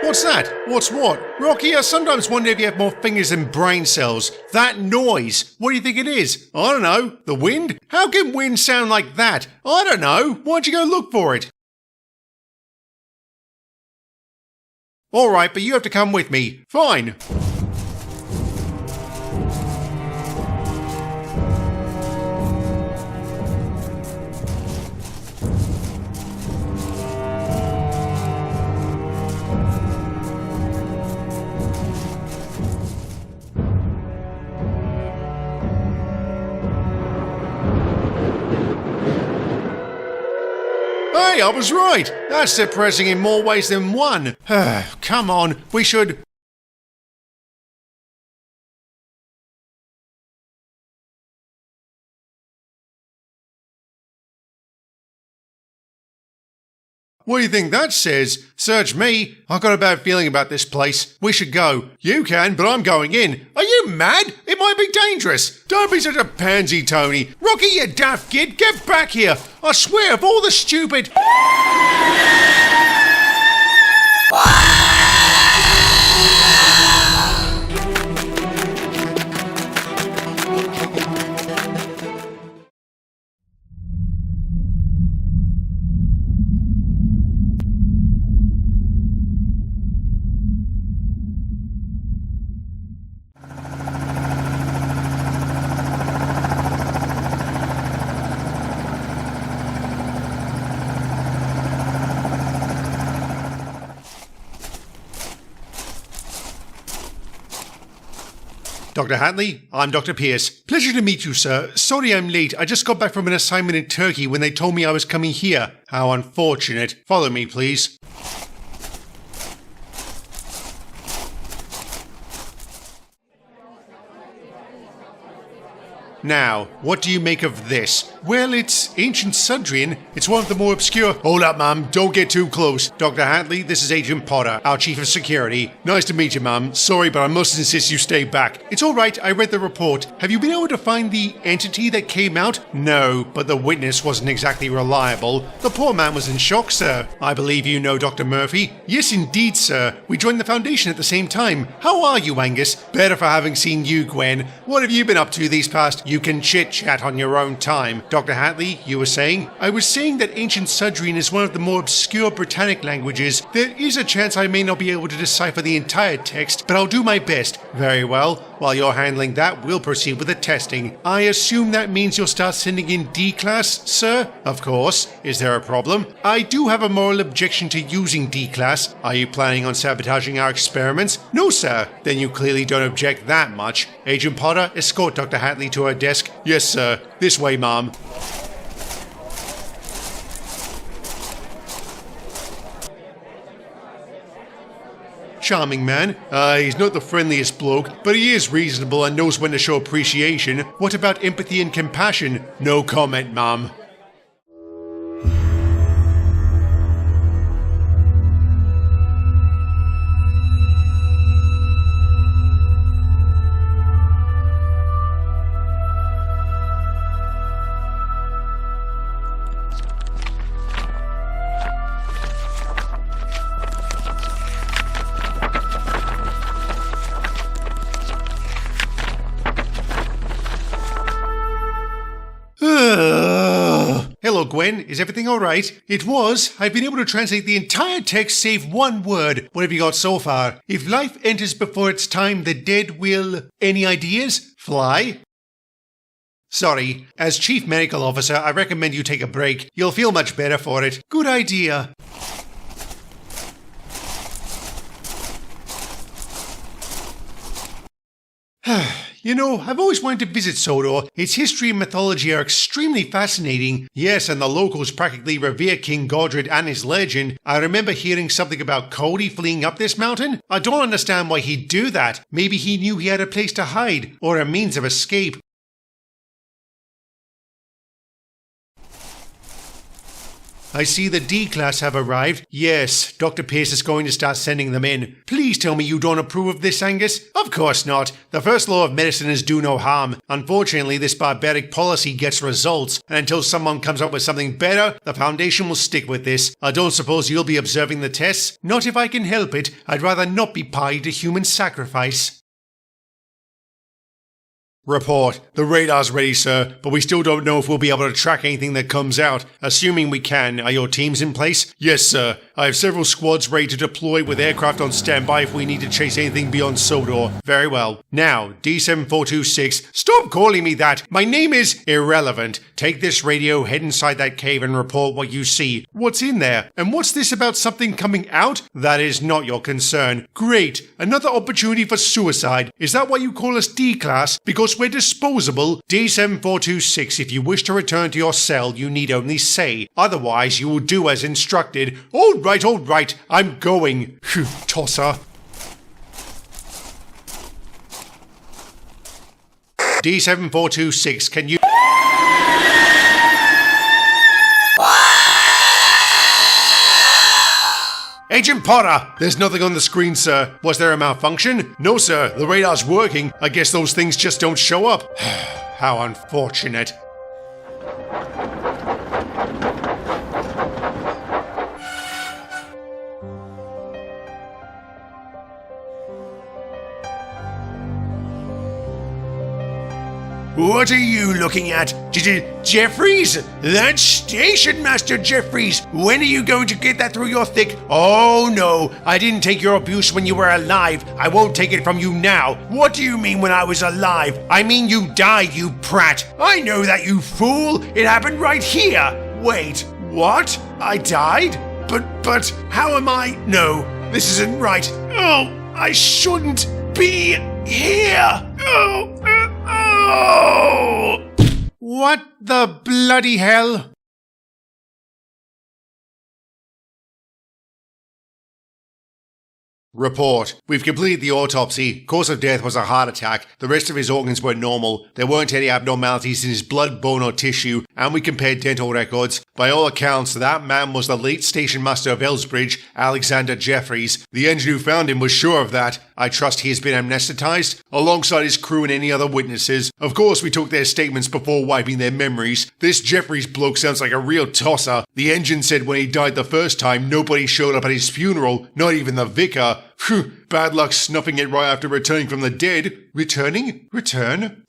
What's that? What's what? Rocky, I sometimes wonder if you have more fingers than brain cells. That noise, what do you think it is? I don't know. The wind? How can wind sound like that? I don't know. Why don't you go look for it? Alright, but you have to come with me. Fine. Hey, I was right! That's depressing in more ways than one. Come on, we should... What do you think that says? Search me. I've got a bad feeling about this place. We should go. You can, but I'm going in. Are you mad? It might be dangerous. Don't be such a pansy, Tony. Rocky, you daft kid, get back here. I swear, of all the stupid... Dr. Hatley, I'm Dr. Pierce. Pleasure to meet you, sir. Sorry I'm late. I just got back from an assignment in Turkey when they told me I was coming here. How unfortunate. Follow me, please. Now, what do you make of this? Well, it's ancient Sudrian. It's one of the more obscure... Hold up, ma'am. Don't get too close. Dr. Hatley, this is Agent Potter, our Chief of Security. Nice to meet you, ma'am. Sorry, but I must insist you stay back. It's all right. I read the report. Have you been able to find the entity that came out? No, but the witness wasn't exactly reliable. The poor man was in shock, sir. I believe you know Dr. Murphy. Yes, indeed, sir. We joined the Foundation at the same time. How are you, Angus? Better for having seen you, Gwen. What have you been up to these past... You can chit-chat on your own time. Dr. Hatley, you were saying? I was saying that ancient Sudrian is one of the more obscure Britannic languages. There is a chance I may not be able to decipher the entire text, but I'll do my best. Very well. While you're handling that, we'll proceed with the testing. I assume that means you'll start sending in D-Class, sir? Of course. Is there a problem? I do have a moral objection to using D-Class. Are you planning on sabotaging our experiments? No, sir. Then you clearly don't object that much. Agent Potter, escort Dr. Hatley to her desk. Yes, sir. This way, ma'am. Charming man. He's not the friendliest bloke, but he is reasonable and knows when to show appreciation. What about empathy and compassion? No comment, ma'am. Hello, Gwen. Is everything alright? It was. I've been able to translate the entire text save one word. What have you got so far? If life enters before its time, the dead will... Any ideas? Fly? Sorry. As Chief Medical Officer, I recommend you take a break. You'll feel much better for it. Good idea. You know, I've always wanted to visit Sodor. Its history and mythology are extremely fascinating. Yes, and the locals practically revere King Godred and his legend. I remember hearing something about Cody fleeing up this mountain. I don't understand why he'd do that. Maybe he knew he had a place to hide, or a means of escape. I see the D-Class have arrived. Yes, Dr. Pierce is going to start sending them in. Please tell me you don't approve of this, Angus? Of course not. The first law of medicine is do no harm. Unfortunately, this barbaric policy gets results, and until someone comes up with something better, the Foundation will stick with this. I don't suppose you'll be observing the tests? Not if I can help it. I'd rather not be party to human sacrifice. Report. The radar's ready, sir, but we still don't know if we'll be able to track anything that comes out. Assuming we can, are your teams in place? Yes, sir. I have several squads ready to deploy with aircraft on standby if we need to chase anything beyond Sodor. Very well. Now, D7426, stop calling me that! My name is irrelevant. Take this radio, head inside that cave and report what you see. What's in there? And what's this about something coming out? That is not your concern. Great. Another opportunity for suicide. Is that why you call us D-Class? Because we're disposable. D7426, if you wish to return to your cell, you need only say. Otherwise, you will do as instructed. All right, I'm going. Phew, tosser. D7426, can you... Agent Potter! There's nothing on the screen, sir. Was there a malfunction? No, sir. The radar's working. I guess those things just don't show up. How unfortunate. What are you looking at? Jeffries? That's Station Master Jeffries. When are you going to get that through your thick? Oh no, I didn't take your abuse when you were alive. I won't take it from you now. What do you mean when I was alive? I mean you died, you prat. I know that, you fool. It happened right here. Wait, what? I died? But how am I? No, this isn't right. Oh, I shouldn't be here. Oh. What the bloody hell? Report. We've completed the autopsy. Cause of death was a heart attack. The rest of his organs were normal. There weren't any abnormalities in his blood, bone, or tissue, and we compared dental records. By all accounts, that man was the late station master of Elsbridge, Alexander Jeffries. The engine who found him was sure of that. I trust he has been amnesticized, alongside his crew and any other witnesses. Of course, we took their statements before wiping their memories. This Jeffries bloke sounds like a real tosser. The engine said when he died the first time, nobody showed up at his funeral, not even the vicar. Phew, bad luck snuffing it right after returning from the dead. Returning? Return?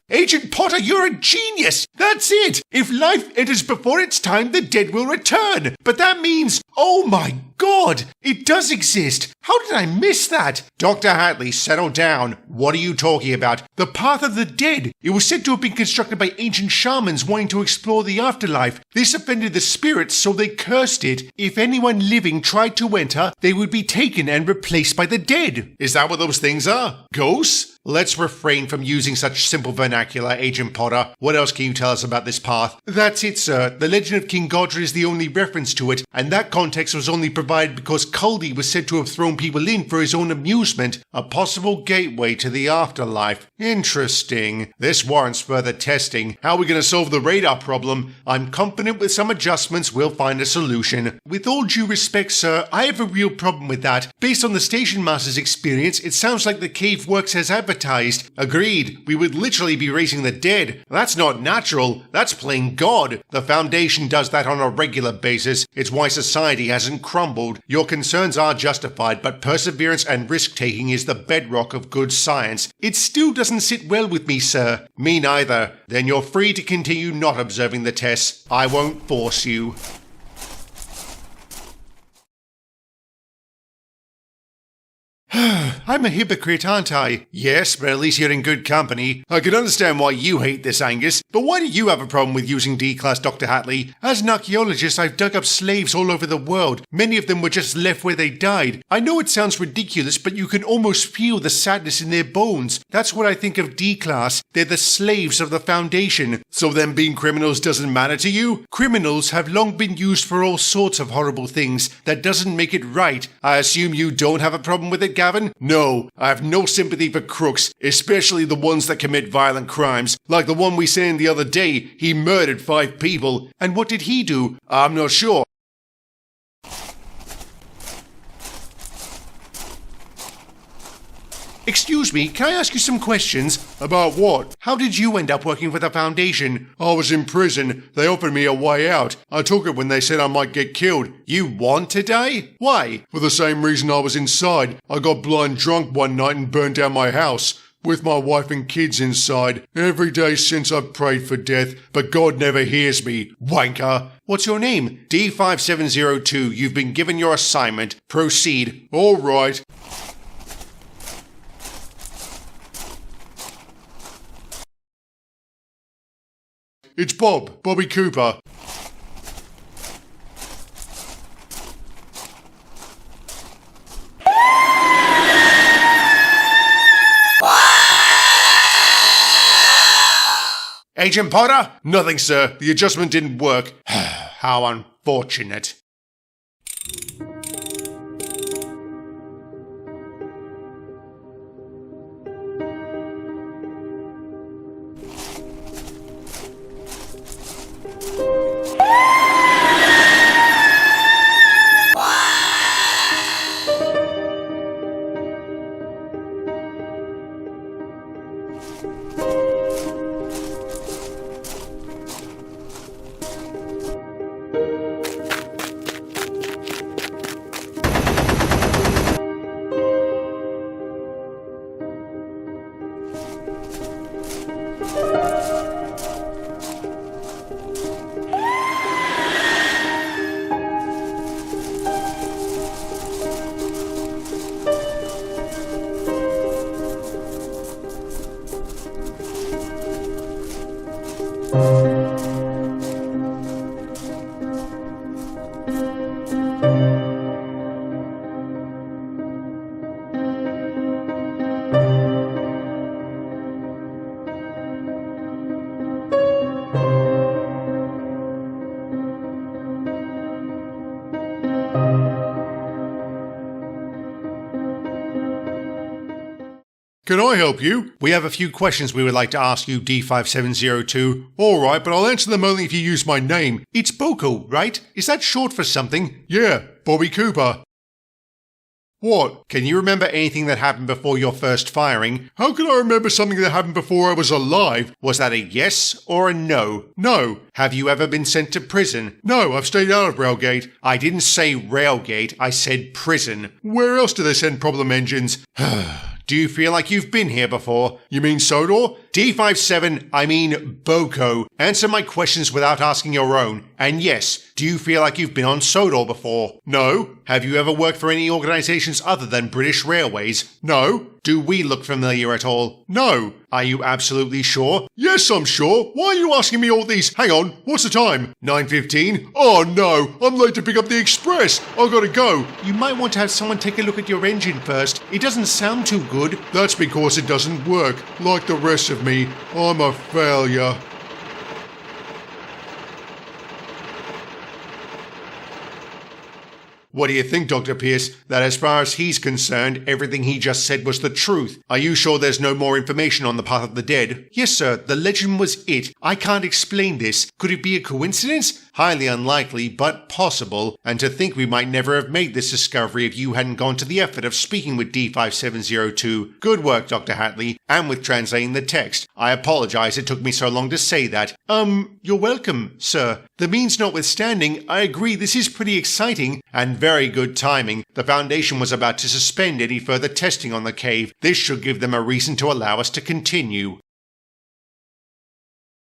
Agent Potter, you're a genius! That's it! If life enters before its time, the dead will return. But that means, oh my God, it does exist. How did I miss that? Dr. Hatley, settle down. What are you talking about? The Path of the Dead. It was said to have been constructed by ancient shamans wanting to explore the afterlife. This offended the spirits, so they cursed it. If anyone living tried to enter, they would be taken and replaced by the dead. Is that what those things are? Ghosts? Let's refrain from using such simple vernacular, Agent Potter. What else can you tell us about this path? That's it, sir. The legend of King Godred is the only reference to it, and that context was only provided because Culdy was said to have thrown people in for his own amusement, a possible gateway to the afterlife. Interesting. This warrants further testing. How are we going to solve the radar problem? I'm confident with some adjustments we'll find a solution. With all due respect, sir, I have a real problem with that. Based on the station master's experience, it sounds like the cave works as advertised. Agreed. We would literally be raising the dead. That's not natural. That's playing God. The Foundation does that on a regular basis. It's why society hasn't crumbled. Your concerns are justified, but perseverance and risk-taking is the bedrock of good science. It still doesn't sit well with me, sir. Me neither. Then you're free to continue not observing the tests. I won't force you. I'm a hypocrite, aren't I? Yes, but at least you're in good company. I can understand why you hate this, Angus, but why do you have a problem with using D-Class, Dr. Hatley? As an archaeologist, I've dug up slaves all over the world. Many of them were just left where they died. I know it sounds ridiculous, but you can almost feel the sadness in their bones. That's what I think of D-Class. They're the slaves of the Foundation. So them being criminals doesn't matter to you? Criminals have long been used for all sorts of horrible things. That doesn't make it right. I assume you don't have a problem with it, Gavin? No, I have no sympathy for crooks, especially the ones that commit violent crimes. Like the one we seen the other day, he murdered 5 people. And what did he do? I'm not sure. Excuse me, can I ask you some questions? About what? How did you end up working for the Foundation? I was in prison. They offered me a way out. I took it when they said I might get killed. You want to die? Why? For the same reason I was inside. I got blind drunk one night and burned down my house. With my wife and kids inside. Every day since I've prayed for death, but God never hears me. Wanker. What's your name? D5702. You've been given your assignment. Proceed. All right. It's Bobby Cooper. Agent Potter? Nothing, sir. The adjustment didn't work. How unfortunate. Can I help you? We have a few questions we would like to ask you, D5702. Alright, but I'll answer them only if you use my name. It's Boko, right? Is that short for something? Yeah, Bobby Cooper. What? Can you remember anything that happened before your first firing? How can I remember something that happened before I was alive? Was that a yes or a no? No. Have you ever been sent to prison? No, I've stayed out of Railgate. I didn't say Railgate, I said prison. Where else do they send problem engines? Do you feel like you've been here before? You mean Sodor? D57, I mean Boko. Answer my questions without asking your own. And yes, do you feel like you've been on Sodor before? No. Have you ever worked for any organisations other than British Railways? No. Do we look familiar at all? No. Are you absolutely sure? Yes, I'm sure. Why are you asking me all these? Hang on, what's the time? 9:15? Oh no, I'm late to pick up the express. I've got to go. You might want to have someone take a look at your engine first. It doesn't sound too good. That's because it doesn't work. Like the rest of me, I'm a failure. What do you think, Dr. Pierce? That as far as he's concerned, everything he just said was the truth. Are you sure there's no more information on the path of the dead? Yes, sir. The legend was it. I can't explain this. Could it be a coincidence? Highly unlikely, but possible. And to think we might never have made this discovery if you hadn't gone to the effort of speaking with D5702. Good work, Dr. Hatley, and with translating the text. I apologize it took me so long to say that. You're welcome, sir. The means notwithstanding, I agree this is pretty exciting and very good timing. The Foundation was about to suspend any further testing on the cave. This should give them a reason to allow us to continue.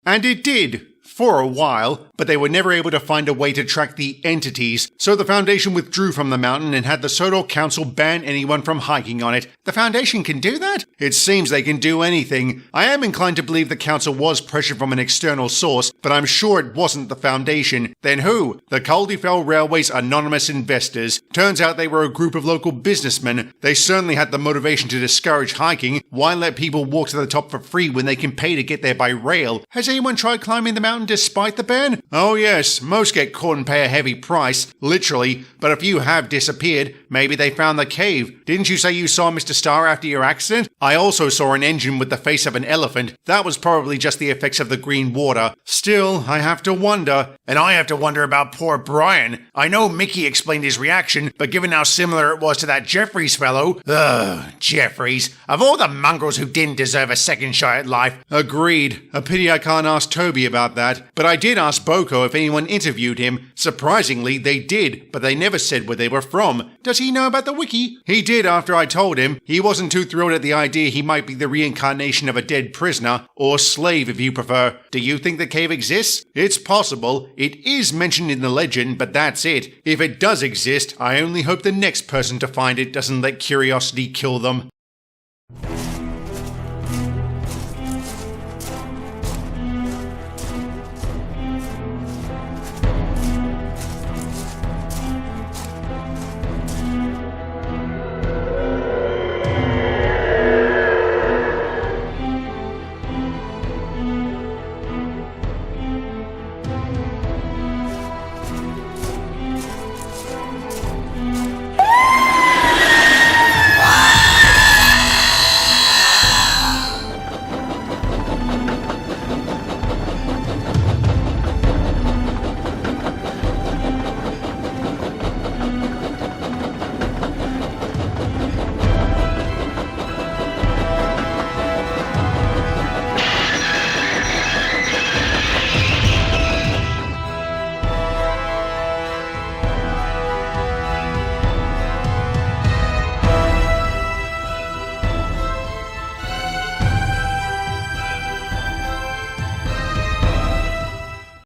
And it did. for a while, but they were never able to find a way to track the entities, so the Foundation withdrew from the mountain and had the Sodor Council ban anyone from hiking on it. The Foundation can do that? It seems they can do anything. I am inclined to believe the Council was pressured from an external source, but I'm sure it wasn't the Foundation. Then who? The Caldyfell Railway's anonymous investors. Turns out they were a group of local businessmen. They certainly had the motivation to discourage hiking. Why let people walk to the top for free when they can pay to get there by rail? Has anyone tried climbing the mountain despite the ban? Oh yes, most get caught and pay a heavy price, literally, but a few have disappeared. Maybe they found the cave. Didn't you say you saw Mr. Starr after your accident? I also saw an engine with the face of an elephant. That was probably just the effects of the green water. Still, I have to wonder. And I have to wonder about poor Brian. I know Mickey explained his reaction, but given how similar it was to that Jeffries fellow... Jeffries. Of all the mongrels who didn't deserve a second shot at life. Agreed. A pity I can't ask Toby about that. But I did ask Boko if anyone interviewed him. Surprisingly, they did, but they never said where they were from. Does he know about the wiki? He did after I told him. He wasn't too thrilled at the idea he might be the reincarnation of a dead prisoner, or slave if you prefer. Do you think the cave exists? It's possible. It is mentioned in the legend, but that's it. If it does exist, I only hope the next person to find it doesn't let curiosity kill them.